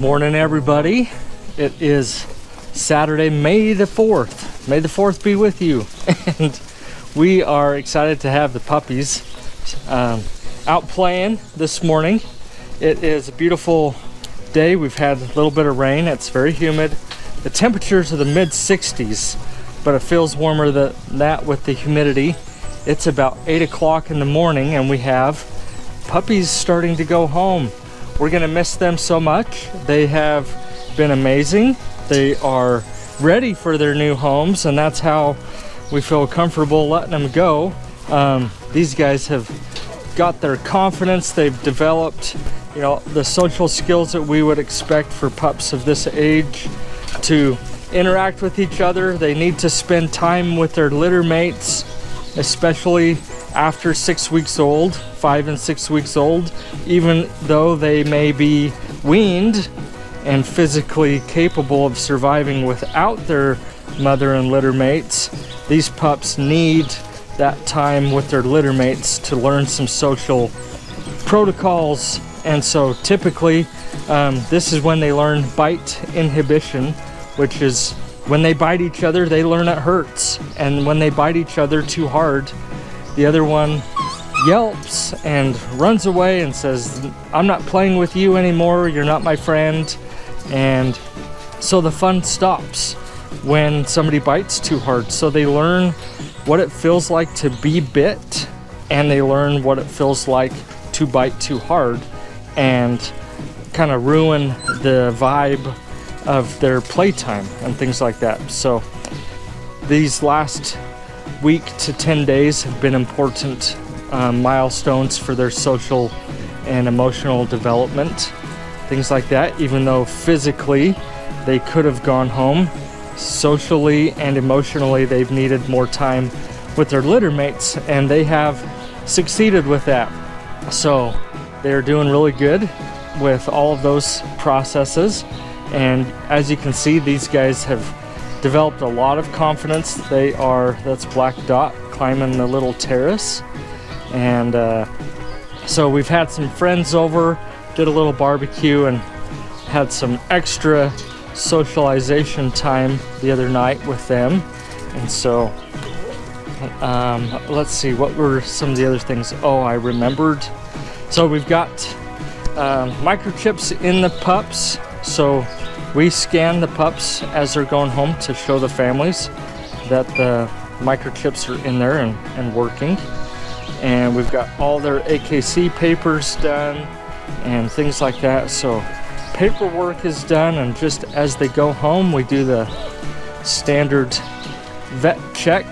Morning, everybody. It is Saturday, May the 4th. May the 4th be with you. And we are excited to have the puppies out playing this morning. It is a beautiful day. We've had a little bit of rain. It's very humid. The temperatures are the mid 60s, but it feels warmer than that with the humidity. It's about 8 o'clock in the morning and we have puppies starting to go home. We're gonna miss them so much. They have been amazing. They are ready for their new homes, and that's how we feel comfortable letting them go. These guys have got their confidence. They've developed, the social skills that we would expect for pups of this age to interact with each other. They need to spend time with their litter mates, especially after 6 weeks old, 5 and 6 weeks old. Even though they may be weaned and physically capable of surviving without their mother and litter mates, these pups need that time with their litter mates to learn some social protocols. And so typically this is when they learn bite inhibition, which is when they bite each other, they learn it hurts. And when they bite each other too hard, the other one yelps and runs away and says, "I'm not playing with you anymore, you're not my friend." And so the fun stops when somebody bites too hard. So they learn what it feels like to be bit, and they learn what it feels like to bite too hard and kind of ruin the vibe of their playtime and things like that. So these last week to 10 days have been important milestones for their social and emotional development, things like that. Even though physically they could have gone home, socially and emotionally they've needed more time with their litter mates, and they have succeeded with that. So they're doing really good with all of those processes. And as you can see, these guys have developed a lot of confidence. That's Black Dot climbing the little terrace. And so we've had some friends over, did a little barbecue, and had some extra socialization time the other night with them. And so let's see, what were some of the other things? Oh, I remembered. So we've got microchips in the pups. So we scan the pups as they're going home to show the families that the microchips are in there and working. And we've got all their AKC papers done and things like that. So paperwork is done, and just as they go home, we do the standard vet check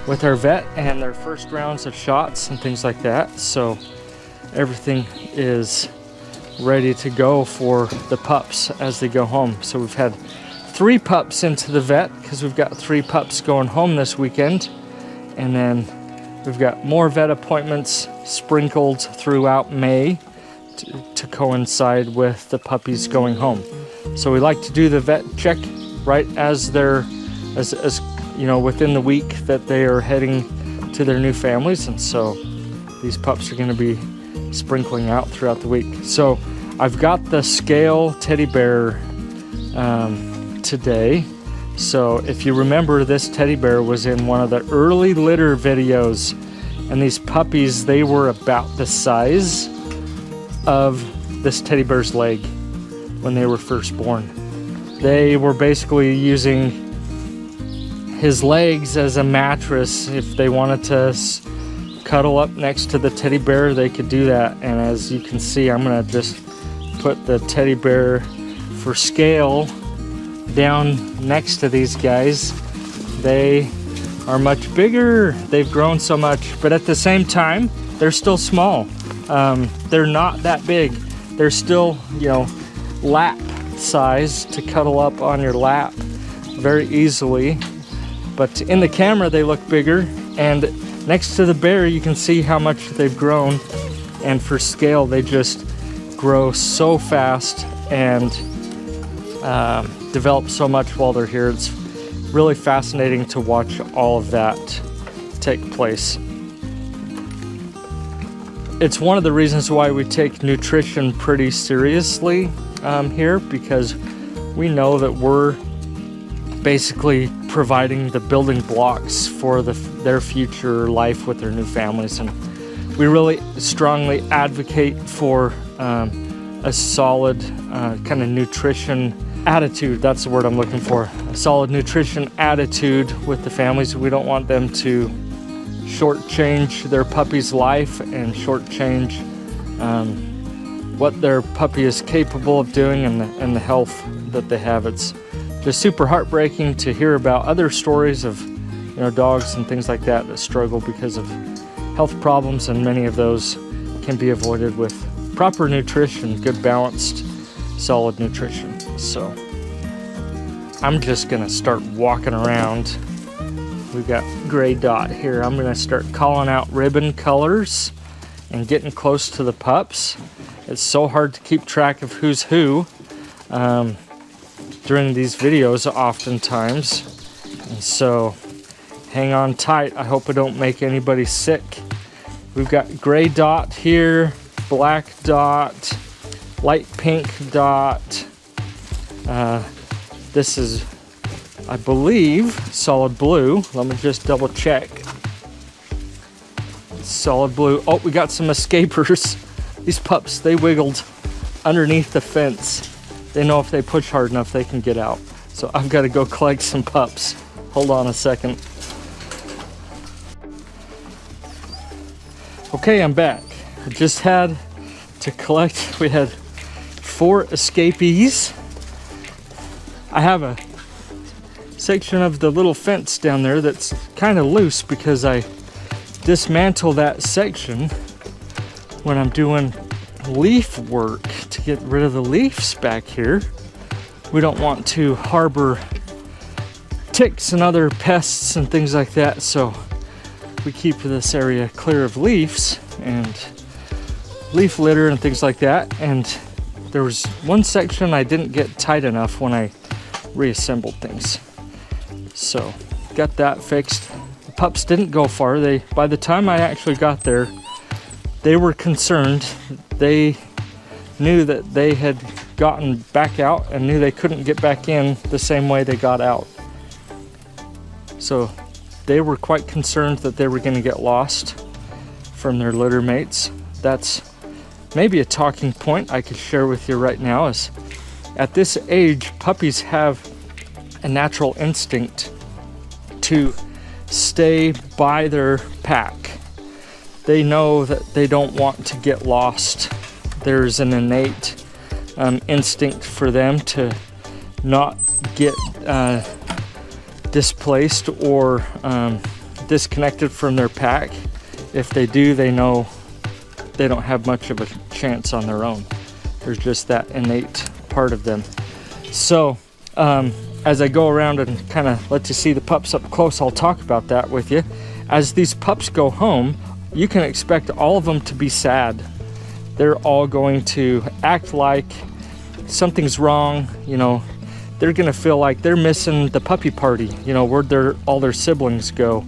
with our vet and their first rounds of shots and things like that. So everything is ready to go for the pups as they go home. So we've had 3 pups into the vet because we've got 3 pups going home this weekend, and then we've got more vet appointments sprinkled throughout May to coincide with the puppies going home. So we like to do the vet check right as they're within the week that they are heading to their new families. And so these pups are going to be sprinkling out throughout the week. So I've got the scale teddy bear today. So if you remember, this teddy bear was in one of the early litter videos, and these puppies, they were about the size of this teddy bear's leg when they were first born. They were basically using his legs as a mattress. If they wanted to cuddle up next to the teddy bear, they could do that. And as you can see, I'm gonna just put the teddy bear for scale down next to these guys. They are much bigger. They've grown so much, but at the same time, they're still small. They're not that big. They're still, lap size to cuddle up on your lap very easily. But in the camera, they look bigger. And next to the bear, you can see how much they've grown. And for scale, they just grow so fast and develop so much while they're here. It's really fascinating to watch all of that take place. It's one of the reasons why we take nutrition pretty seriously here, because we know that we're basically providing the building blocks for their future life with their new families. And we really strongly advocate for a solid kind of nutrition attitude. That's the word I'm looking for. A solid nutrition attitude with the families. We don't want them to shortchange their puppy's life and shortchange what their puppy is capable of doing and the health that they have. It's just super heartbreaking to hear about other stories of dogs and things like that struggle because of health problems, and many of those can be avoided with proper nutrition, good balanced, solid nutrition. So I'm just gonna start walking around. We've got Gray Dot here. I'm gonna start calling out ribbon colors and getting close to the pups. It's so hard to keep track of who's who during these videos oftentimes. And so hang on tight. I hope I don't make anybody sick. We've got Gray Dot here, Black Dot, Light Pink Dot. This is, I believe, Solid Blue. Let me just double check. Solid Blue. Oh, we got some escapers. These pups, they wiggled underneath the fence. They know if they push hard enough, they can get out. So I've got to go collect some pups. Hold on a second. Okay, I'm back. I just had to collect, we had 4 escapees. I have a section of the little fence down there that's kind of loose because I dismantle that section when I'm doing leaf work to get rid of the leaves back here. We don't want to harbor ticks and other pests and things like that, so we keep this area clear of leaves and leaf litter and things like that. And there was one section I didn't get tight enough when I reassembled things, so got that fixed. The pups didn't go far. By the time I actually got there, they were concerned. They knew that they had gotten back out and knew they couldn't get back in the same way they got out. So they were quite concerned that they were going to get lost from their litter mates. That's maybe a talking point I could share with you right now, is at this age, puppies have a natural instinct to stay by their pack. They know that they don't want to get lost. There's an innate instinct for them to not get displaced or disconnected from their pack. If they do, they know they don't have much of a chance on their own. There's just that innate part of them. So as I go around and kind of let you see the pups up close, I'll talk about that with you. As these pups go home, you can expect all of them to be sad. They're all going to act like something's wrong. They're gonna feel like they're missing the puppy party, where all their siblings go.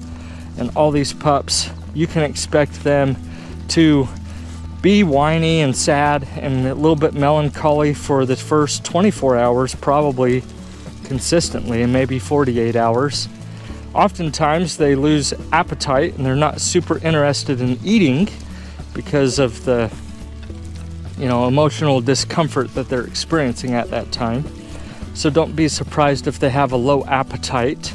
And all these pups, you can expect them to be whiny and sad and a little bit melancholy for the first 24 hours, probably consistently, and maybe 48 hours. Oftentimes they lose appetite and they're not super interested in eating because of the emotional discomfort that they're experiencing at that time. So don't be surprised if they have a low appetite.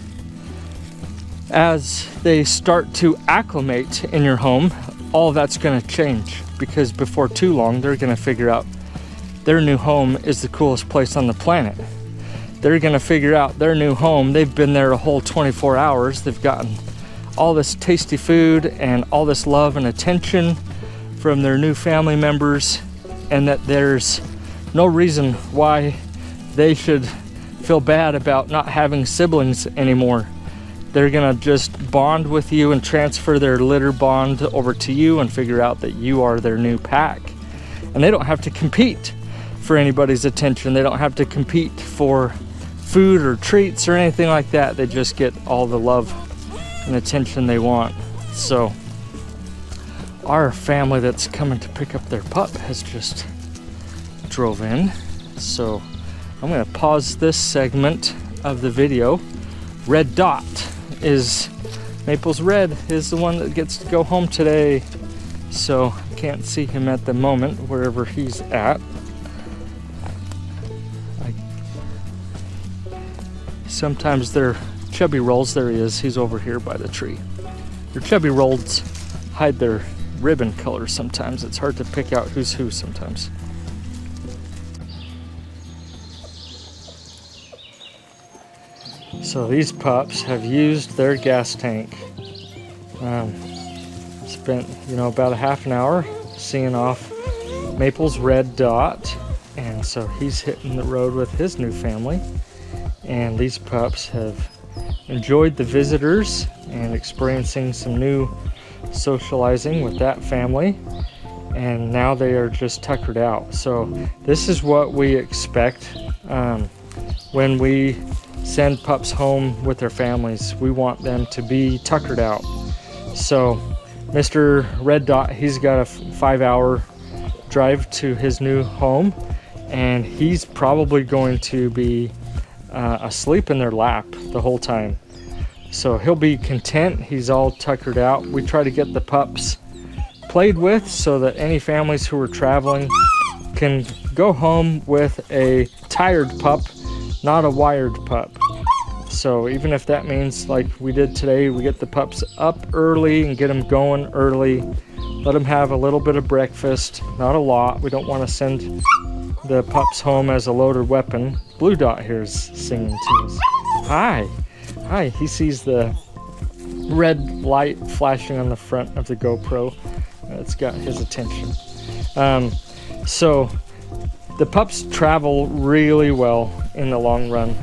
As they start to acclimate in your home, all of that's going to change, because before too long they're going to figure out their new home is the coolest place on the planet. They're going to figure out their new home, they've been there a whole 24 hours, they've gotten all this tasty food and all this love and attention from their new family members, and that there's no reason why they should feel bad about not having siblings anymore. They're gonna just bond with you and transfer their litter bond over to you and figure out that you are their new pack. And they don't have to compete for anybody's attention. They don't have to compete for food or treats or anything like that. They just get all the love and attention they want. So our family that's coming to pick up their pup has just drove in. So I'm gonna pause this segment of the video. Red Dot is, Maple's Red is the one that gets to go home today. So I can't see him at the moment, wherever he's at. Sometimes they're chubby rolls. There he is. He's over here by the tree. Your chubby rolls hide their ribbon colors sometimes. It's hard to pick out who's who sometimes. So these pups have used their gas tank. Spent, about a half an hour seeing off Maple's Red Dot. And so he's hitting the road with his new family. And these pups have enjoyed the visitors and experiencing some new socializing with that family, and now they are just tuckered out. So this is what we expect when we send pups home with their families. We want them to be tuckered out. So Mr. Red Dot, he's got a 5-hour drive to his new home, and he's probably going to be asleep in their lap the whole time. So he'll be content. He's all tuckered out. We try to get the pups played with so that any families who are traveling can go home with a tired pup, not a wired pup. So even if that means, like we did today, we get the pups up early and get them going early, let them have a little bit of breakfast, not a lot. We don't want to send the pups home as a loaded weapon. Blue Dot here is singing to us. Hi. He sees the red light flashing on the front of the GoPro. It's got his attention. So the pups travel really well in the long run.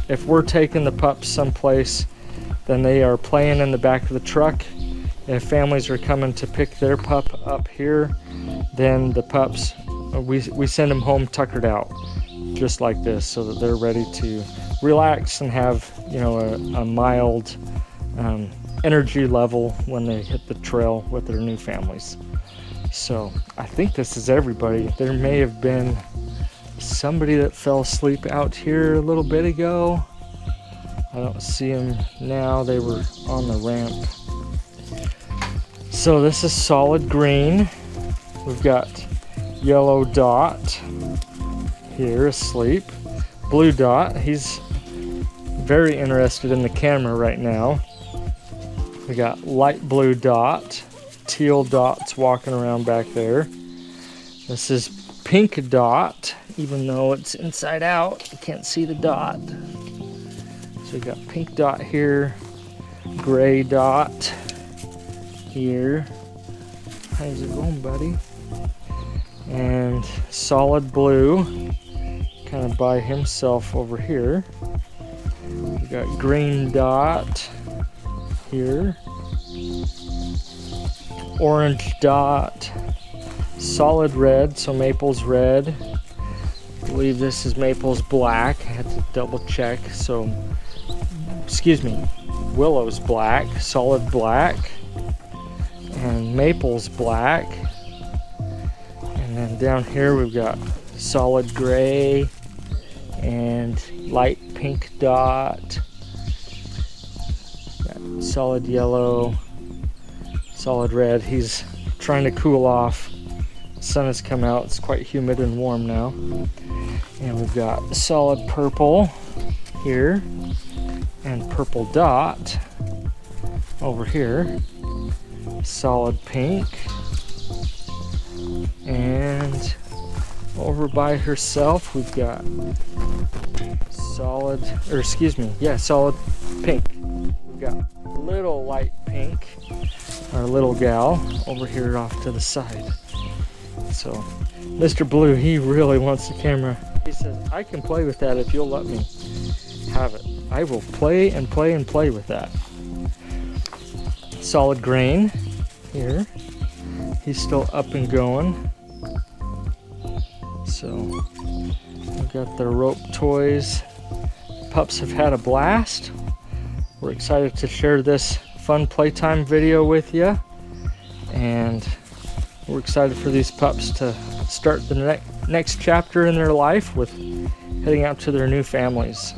If we're taking the pups someplace, then they are playing in the back of the truck. If families are coming to pick their pup up here, then the pups, we send them home tuckered out, just like this, so that they're ready to relax and have a mild energy level when they hit the trail with their new families. So I think this is everybody. There may have been somebody that fell asleep out here a little bit ago. I don't see them now. They were on the ramp. So this is solid green. We've got Yellow Dot here asleep. Blue Dot, he's very interested in the camera right now. We got Light Blue Dot, Teal Dot's walking around back there. This is Pink Dot, even though it's inside out, you can't see the dot. So we got Pink Dot here, Gray Dot here. How's it going, buddy? And Solid Blue, kind of by himself over here. We got Green Dot here, Orange Dot, Solid Red, so Maple's red. I believe this is Maple's black. I had to double check. So, excuse me, Willow's black, Solid black, and Maple's black. And then down here we've got Solid Gray and Light Pink Dot, got Solid Yellow, Solid Red. He's trying to cool off. The sun has come out. It's quite humid and warm now. And we've got Solid Purple here and Purple Dot over here. Solid Pink. And over by herself we've got Solid Pink. We've got Little Light Pink, our little gal, over here off to the side. So Mr. Blue, he really wants the camera. He says, I can play with that if you'll let me have it. I will play and play and play with that. Solid Grain here. He's still up and going. So we've got the rope toys. Pups have had a blast. We're excited to share this fun playtime video with you. And we're excited for these pups to start the next chapter in their life with heading out to their new families.